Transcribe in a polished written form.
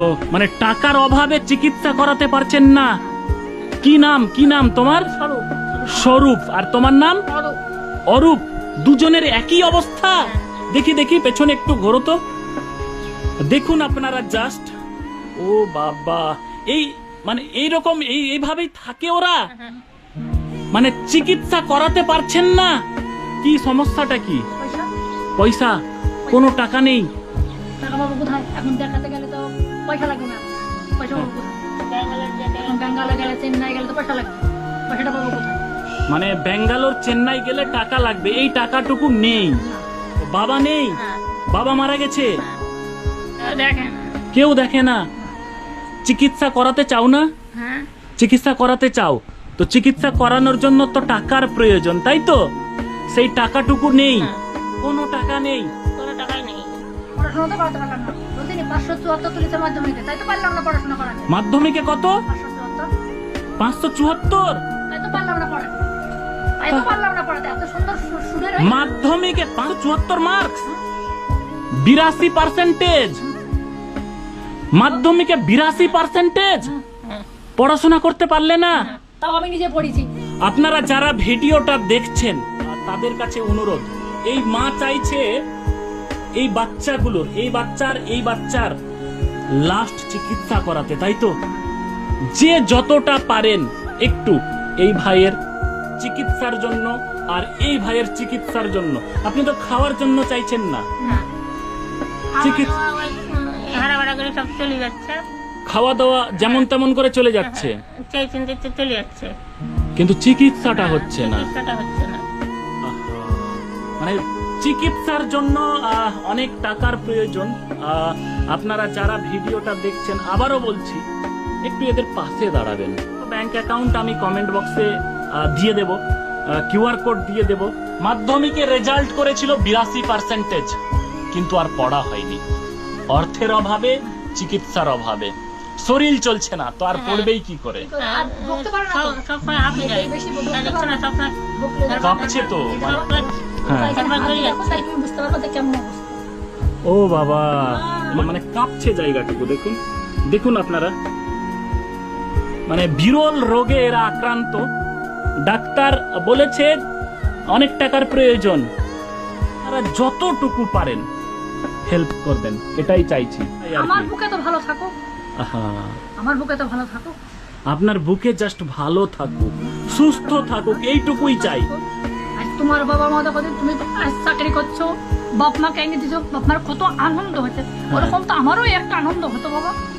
মানে টাকার অভাবে চিকিৎসা করাতে পারছেন না। কি নাম তোমার? স্বরূপ। আর তোমার নাম? অরূপ। দুজনের একই অবস্থা। দেখি পেছনে একটু ঘোরো তো, দেখুন আপনারা জাস্ট। ও বাবা, এই মানে এইরকম এইভাবেই থাকে ওরা, মানে চিকিৎসা করাতে পারছেন না। কি সমস্যাটা কি? পয়সা। কোনো টাকা নেই। টাকা পাবো কোথায়? এখন দেখাতে গেলে তো পয়সা লাগবে না। পয়সা পাবো কোথায়? বেঙ্গালোর গেলে, চেন্নাই গেলে তো পয়সা লাগবে। পয়সাটা পাবো কোথায়? মানে ব্যাঙ্গালোর চেন্নাই গেলে টাকা লাগবে, এই টাকাটুকু নেই। বাবা নেই, বাবা মারা গেছে, কেউ দেখে না। চিকিৎসা করাতে চাও না? চিকিৎসা করাতে চাও তো চিকিৎসা করানোর জন্য তো টাকার প্রয়োজন, তাই তো? সেই টাকাটুকু নেই, কোনো টাকা নেই। পড়াশোনা তো করাতে পারলাম না। প্রতিদিন 574 তুলেছে মাধ্যমিকে, তাই তো পারলাম না পড়াশোনা করাতে। মাধ্যমিকে কত? 574। 574? তাই তো পারলাম না পড়াতে। এত সুন্দর সুরের মাধ্যমিকে 574 মার্কস, 82%। মাধ্যমিকে 82%। পড়াশোনা করতে পারলে না? তাও আমি নিজে পড়েছি। আপনারা যারা ভিডিওটা দেখছেন তাদের কাছে অনুরোধ, এই মা চাইছে এই বাচ্চাগুলোর, এই বাচ্চার লাস্ট চিকিৎসা করাতে, তাই তো? যে যতটা পারেন একটু এই ভাইয়ের চিকিৎসার জন্য আর এই ভাইয়ের চিকিৎসার জন্য। আপনি তো খাওয়ার জন্য চাইছেন না, খাওয়া দাওয়া যেমন তেমন করে চলে যাচ্ছে, কিন্তু চিকিৎসাটা হচ্ছে না। মানে চিকিৎসার জন্য অনেক টাকার প্রয়োজন। আপনারা যারা ভিডিওটা দেখছেন, আবারও বলছি, একটু এদের পাশে দাঁড়াবেন। ব্যাংক অ্যাকাউন্ট আমি কমেন্ট বক্সে দিয়ে দেব, কিউআর কোড দিয়ে দেব। মাধ্যমিকে রেজাল্ট করেছিল 82%, কিন্তু আর পড়া হয়নি। অর্থের অভাবে, চিকিৎসার অভাবে, শরীর চলছে না, তো আর পড়বেই কি করে? কাঁপছে তো। ও বাবা, মানে কাঁপছে জায়গাটুকু। দেখুন আপনারা, মানে বিরল রোগে এরা আক্রান্ত। ডাক্তার বলেছে অনেক টাকার প্রয়োজন, আপনারা যতটুকু পারেন হেল্প করবেন, এটাই চাইছি। আমার বুকে তো ভালো থাকো, আমার বুকে তো ভালো থাকো। আপনার বুকে জাস্ট ভালো থাকুক, সুস্থ থাকুক, এইটুকুই চাই। আজ তোমার বাবা মা দেখো, তুমি আজ চাকরি করছো, বাপ মাকে এনে দিছো, বাপ মার কত আনন্দ হচ্ছে। ওরকম তো আমারও একটা আনন্দ হতো বাবা।